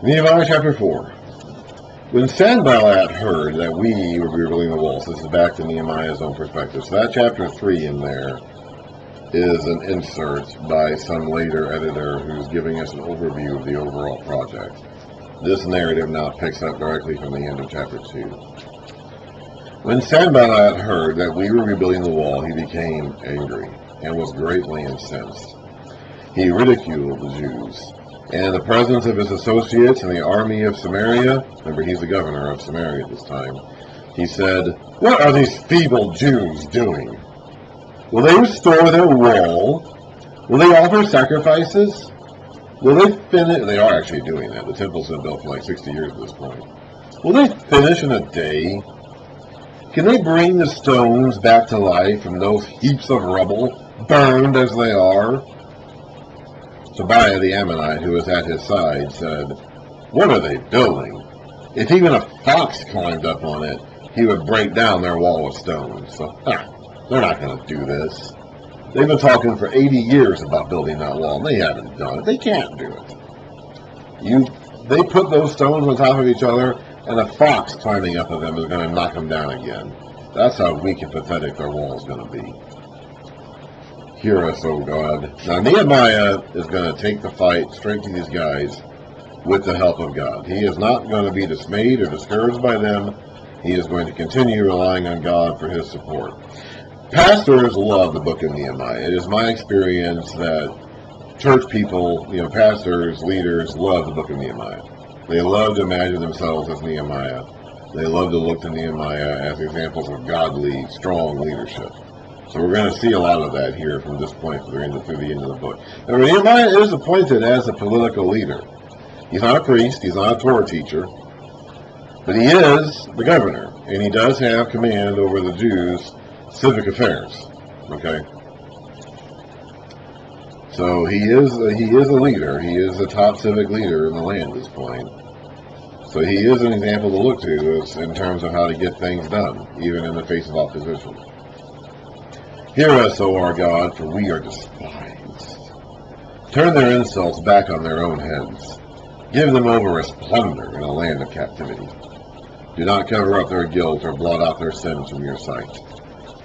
Nehemiah chapter 4. When Sanballat heard that we were rebuilding the walls, this is back to Nehemiah's own perspective. So that chapter 3 in there is an insert by some later editor who's giving us an overview of the overall project. This narrative now picks up directly from the end of chapter 2. When Sanballat heard that we were rebuilding the wall, he became angry and was greatly incensed. He ridiculed the Jews. And in the presence of his associates in the army of Samaria, remember he's the governor of Samaria at this time, he said, "What are these feeble Jews doing? Will they restore their wall? Will they offer sacrifices? Will they finish?" They are actually doing that. The temple's been built for like 60 years at this point. "Will they finish in a day? Can they bring the stones back to life from those heaps of rubble, burned as they are?" Tobiah the Ammonite, who was at his side, said, "What are they building? If even a fox climbed up on it, he would break down their wall of stones. So, they're not going to do this. They've been talking for 80 years about building that wall, and they haven't done it. They can't do it. They put those stones on top of each other, and a fox climbing up on them is going to knock them down again. That's how weak and pathetic their wall is going to be. Hear us, O God." Now Nehemiah is going to take the fight straight to these guys with the help of God. He is not going to be dismayed or discouraged by them. He is going to continue relying on God for his support. Pastors love the book of Nehemiah. It is my experience that church people, pastors, leaders, love the book of Nehemiah. They love to imagine themselves as Nehemiah. They love to look to Nehemiah as examples of godly, strong leadership. So we're going to see a lot of that here from this point through the end of the book. Now, Nehemiah is appointed as a political leader. He's not a priest, he's not a Torah teacher, but he is the governor, and he does have command over the Jews' civic affairs. Okay? So he is a leader. He is a top civic leader in the land at this point. So he is an example to look to in terms of how to get things done, even in the face of opposition. Hear us, O our God, for we are despised. Turn their insults back on their own heads. Give them over as plunder in a land of captivity. Do not cover up their guilt or blot out their sins from your sight.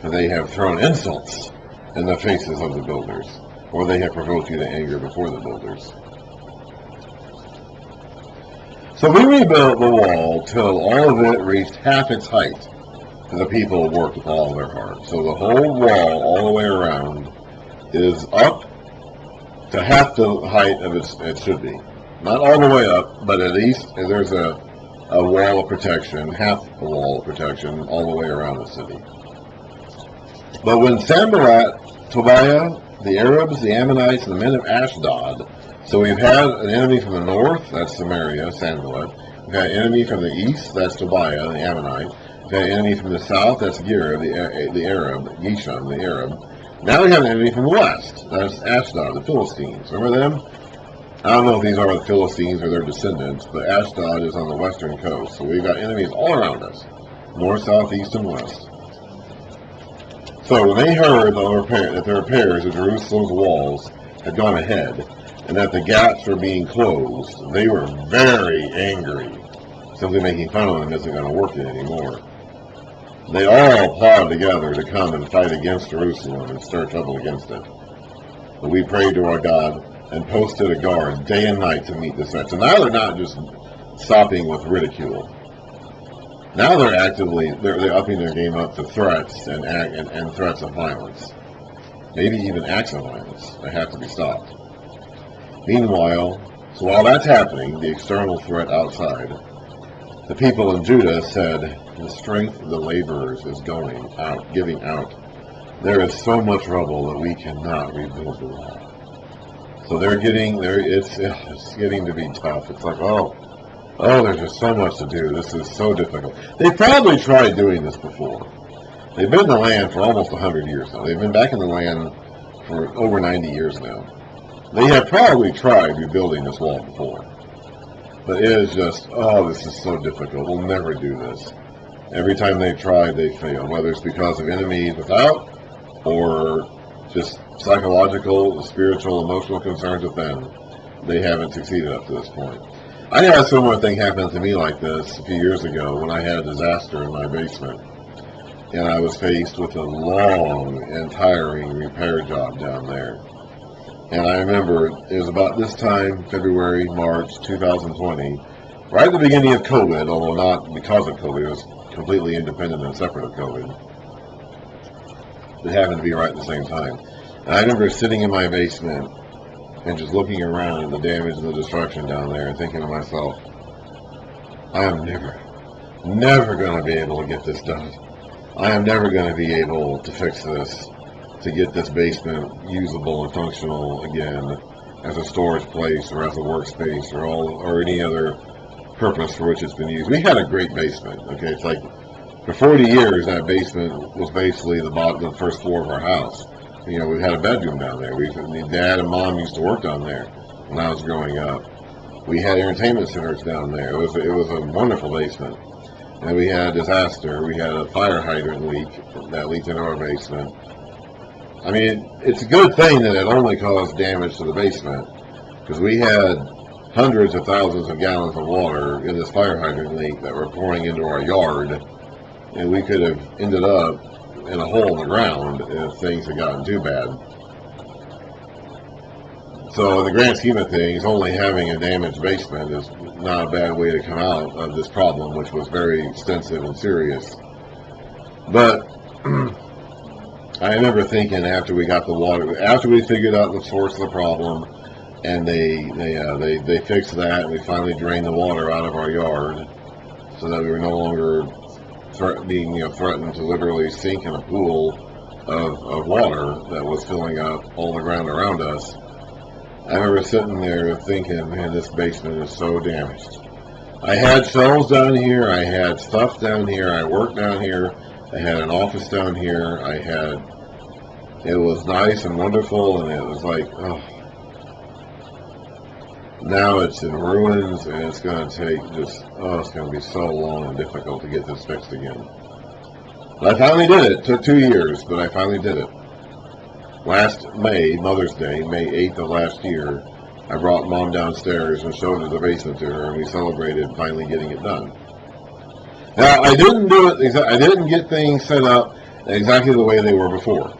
For they have thrown insults in the faces of the builders, or they have provoked you to anger before the builders. So we rebuilt the wall till all of it reached half its height. The people worked with all their heart. So the whole wall, all the way around, is up to half the height of it should be. Not all the way up, but at least there's a wall of protection, half a wall of protection, all the way around the city. But when Sanballat, Tobiah, the Arabs, the Ammonites, and the men of Ashdod, so we've had an enemy from the north, that's Samaria, Sanballat. We've had an enemy from the east, that's Tobiah, the Ammonite. We've had an enemy from the south, that's Gira, the Arab, Geshem, the Arab. Now we have an enemy from the west, that's Ashdod, the Philistines. Remember them? I don't know if these are the Philistines or their descendants, but Ashdod is on the western coast. So we've got enemies all around us, north, south, east, and west. So when they heard that the repairs of Jerusalem's walls had gone ahead, and that the gaps were being closed, they were very angry. Simply making fun of them isn't going to work it anymore. They all plotted together to come and fight against Jerusalem and stir trouble against it. But we prayed to our God and posted a guard day and night to meet this threat. So now they're not just stopping with ridicule. Now they're upping their game up to threats and threats of violence. Maybe even acts of violence that have to be stopped. Meanwhile, so while that's happening, the external threat outside, the people in Judah said, the strength of the laborers is giving out. There is so much rubble that we cannot rebuild the wall. So it's getting to be tough. It's like, oh, there's just so much to do. This is so difficult. They probably tried doing this before. They've been in the land for almost 100 years now. They've been back in the land for over 90 years now. They have probably tried rebuilding this wall before. But it is just, this is so difficult. We'll never do this. Every time they try, they fail, whether it's because of enemies without or just psychological, spiritual, emotional concerns within. They haven't succeeded up to this point. I had a similar thing happen to me like this a few years ago when I had a disaster in my basement. And I was faced with a long and tiring repair job down there. And I remember it was about this time, February, March 2020, right at the beginning of COVID, although not because of COVID, it was completely independent and separate of COVID. It happened to be right at the same time. And I remember sitting in my basement and just looking around at the damage and the destruction down there and thinking to myself, I am never going to be able to get this done. I am never going to be able to fix this, to get this basement usable and functional again as a storage place or as a workspace or any other purpose for which it's been used. We had a great basement. Okay, it's like for 40 years that basement was basically the first floor of our house. You know, we had a bedroom down there. Dad and Mom used to work down there when I was growing up. We had entertainment centers down there. It was a wonderful basement. And we had a disaster. We had a fire hydrant leak that leaked into our basement. I mean, it's a good thing that it only caused damage to the basement, because we had hundreds of thousands of gallons of water in this fire hydrant leak that were pouring into our yard, and we could have ended up in a hole in the ground if things had gotten too bad. So in the grand scheme of things, only having a damaged basement is not a bad way to come out of this problem, which was very extensive and serious. But I remember thinking after we got the water, after we figured out the source of the problem, and they fixed that, and we finally drained the water out of our yard, so that we were no longer being threatened to literally sink in a pool of water that was filling up all the ground around us. I remember sitting there thinking, man, this basement is so damaged. I had shelves down here, I had stuff down here, I worked down here, I had an office down here, it was nice and wonderful, and it was like, oh. Now it's in ruins, and it's going to take it's going to be so long and difficult to get this fixed again. But I finally did it. It took 2 years, but I finally did it. Last May, Mother's Day, May 8th of last year, I brought Mom downstairs and showed her the basement to her, and we celebrated finally getting it done. Now, I didn't do it. I didn't get things set up exactly the way they were before.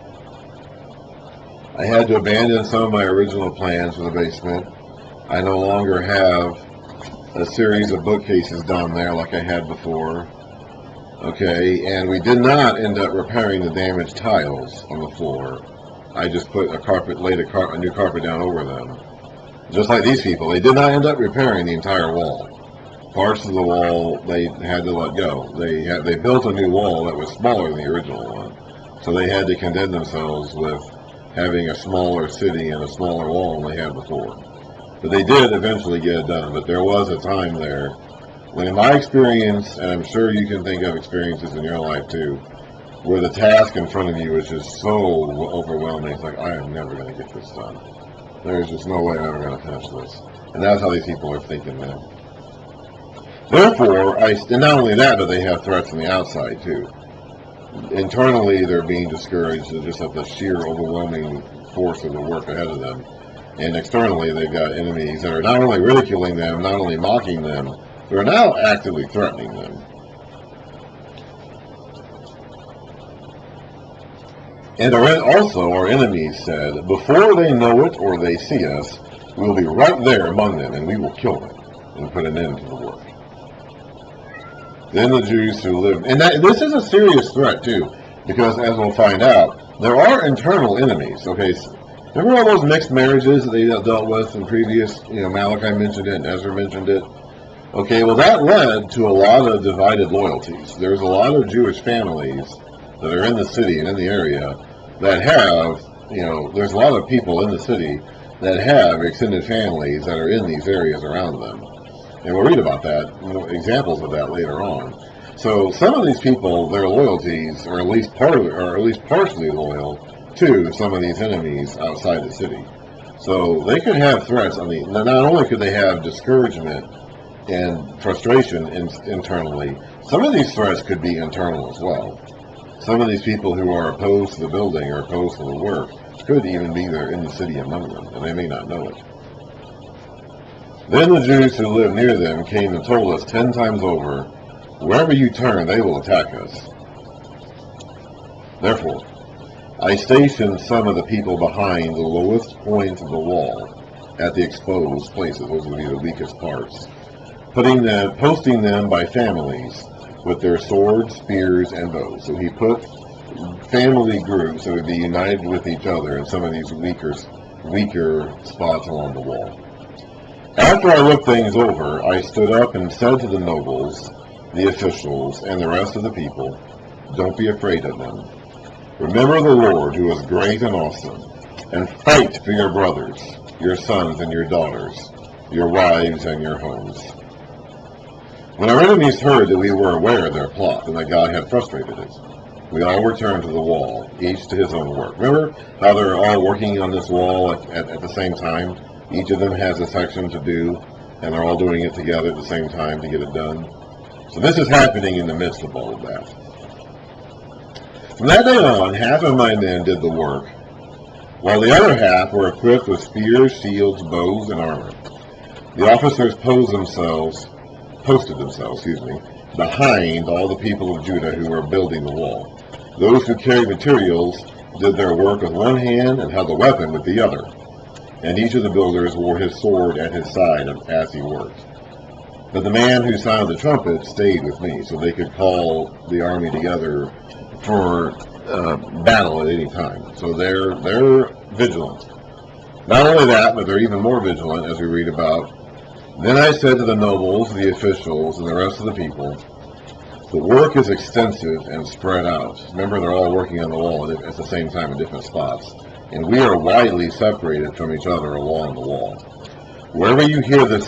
I had to abandon some of my original plans for the basement. I no longer have a series of bookcases down there like I had before. Okay, and we did not end up repairing the damaged tiles on the floor. I just put laid a new carpet down over them. Just like these people, they did not end up repairing the entire wall. Parts of the wall they had to let go. They built a new wall that was smaller than the original one, so they had to content themselves with having a smaller city and a smaller wall than they had before. But they did eventually get it done. But there was a time there when, in my experience, and I'm sure you can think of experiences in your life too, where the task in front of you is just so overwhelming. It's like, I am never going to get this done. There's just no way I'm ever going to finish this. And that's how these people are thinking now. Therefore, and not only that, but they have threats from the outside too. Internally, they're being discouraged just at the sheer overwhelming force of the work ahead of them. And externally, they've got enemies that are not only ridiculing them, not only mocking them, but are now actively threatening them. And also, our enemies said, before they know it or they see us, we will be right there among them, and we will kill them and put an end to the work. Then the Jews who live, and this is a serious threat too, because as we'll find out, there are internal enemies. Okay, so remember all those mixed marriages that they dealt with in previous, Malachi mentioned it, and Ezra mentioned it. Okay, well that led to a lot of divided loyalties. There's a lot of Jewish families that are in the city and in the area that have, there's a lot of people in the city that have extended families that are in these areas around them. And we'll read about that, examples of that later on. So some of these people, their loyalties are at least partially loyal to some of these enemies outside the city. So they could have threats. I mean, not only could they have discouragement and frustration internally, some of these threats could be internal as well. Some of these people who are opposed to the building or opposed to the work could even be there in the city among them, and they may not know it. Then the Jews who lived near them came and told us 10 times over, wherever you turn, they will attack us. Therefore, I stationed some of the people behind the lowest points of the wall at the exposed places, those would be the weakest parts, posting them by families with their swords, spears, and bows. So he put family groups that would be united with each other in some of these weaker spots along the wall. After I looked things over, I stood up and said to the nobles, the officials, and the rest of the people, don't be afraid of them. Remember the Lord, who is great and awesome, and fight for your brothers, your sons and your daughters, your wives and your homes. When our enemies heard that we were aware of their plot and that God had frustrated it, we all returned to the wall, each to his own work. Remember how they're all working on this wall at the same time? Each of them has a section to do, and they're all doing it together at the same time to get it done. So this is happening in the midst of all of that. From that day on, half of my men did the work, while the other half were equipped with spears, shields, bows, and armor. The officers posted themselves, behind all the people of Judah who were building the wall. Those who carried materials did their work with one hand and held a weapon with the other, and each of the builders wore his sword at his side as he worked. But the man who sounded the trumpet stayed with me, so they could call the army together for battle at any time. So they're vigilant. Not only that, but they're even more vigilant, as we read about. Then I said to the nobles, the officials, and the rest of the people, the work is extensive and spread out. Remember, they're all working on the wall at the same time in different spots. And we are widely separated from each other along the wall. Wherever you hear the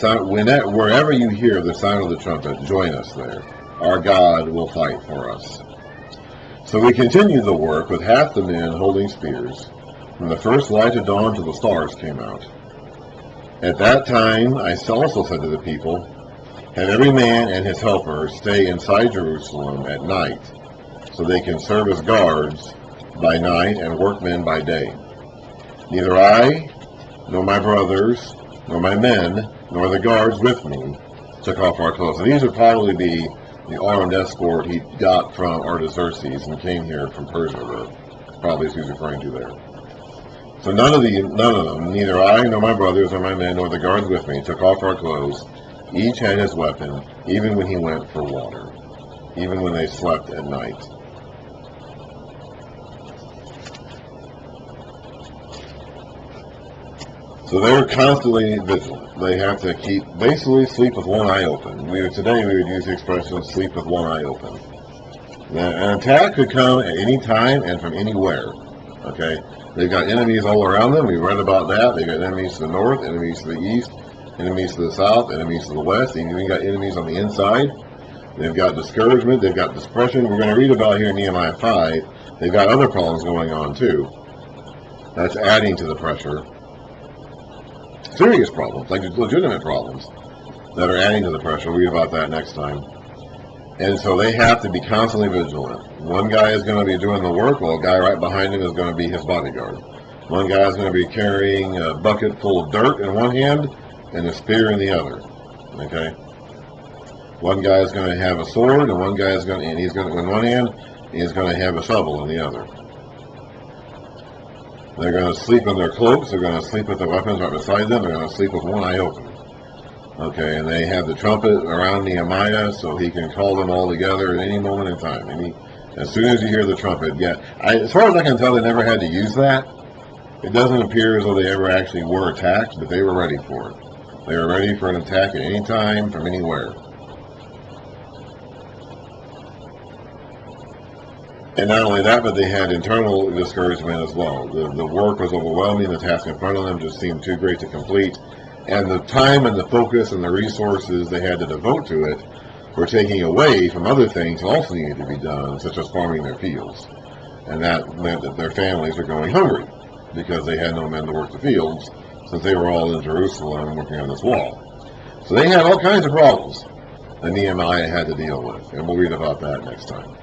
sound of the trumpet, join us there. Our God will fight for us. So we continued the work with half the men holding spears. From the first light of dawn till the stars came out. At that time I also said to the people, have every man and his helper stay inside Jerusalem at night, so they can serve as guards by night and workmen by day. Neither I, nor my brothers, nor my men, nor the guards with me took off our clothes. And these would probably be the armed escort he got from Artaxerxes and came here from Persia, probably is who he's referring to there. So none of them, neither I, nor my brothers, nor my men, nor the guards with me, took off our clothes. Each had his weapon, even when he went for water, even when they slept at night. So they're constantly vigilant. They have to basically sleep with one eye open. Today we would use the expression sleep with one eye open. Now, an attack could come at any time and from anywhere. Okay? They've got enemies all around them. We read about that. They've got enemies to the north, enemies to the east, enemies to the south, enemies to the west. They've even got enemies on the inside. They've got discouragement. They've got depression. We're going to read about here in Nehemiah 5. They've got other problems going on too. That's adding to the pressure. Serious problems, like legitimate problems, that are adding to the pressure. We'll read about that next time. And so they have to be constantly vigilant. One guy is going to be doing the work, while a guy right behind him is going to be his bodyguard. One guy is going to be carrying a bucket full of dirt in one hand and a spear in the other. Okay? One guy is going to have a sword, and one guy is going to, and he's going to, in one hand, he's going to have a shovel in the other. They're going to sleep in their cloaks. They're going to sleep with their weapons right beside them. They're going to sleep with one eye open. Okay, and they have the trumpet around Nehemiah, so he can call them all together at any moment in time. As soon as you hear the trumpet, as far as I can tell, they never had to use that. It doesn't appear as though they ever actually were attacked, but they were ready for it. They were ready for an attack at any time, from anywhere. And not only that, but they had internal discouragement as well. The work was overwhelming. The task in front of them just seemed too great to complete. And the time and the focus and the resources they had to devote to it were taking away from other things that also needed to be done, such as farming their fields. And that meant that their families were going hungry because they had no men to work the fields, since they were all in Jerusalem working on this wall. So they had all kinds of problems that Nehemiah had to deal with. And we'll read about that next time.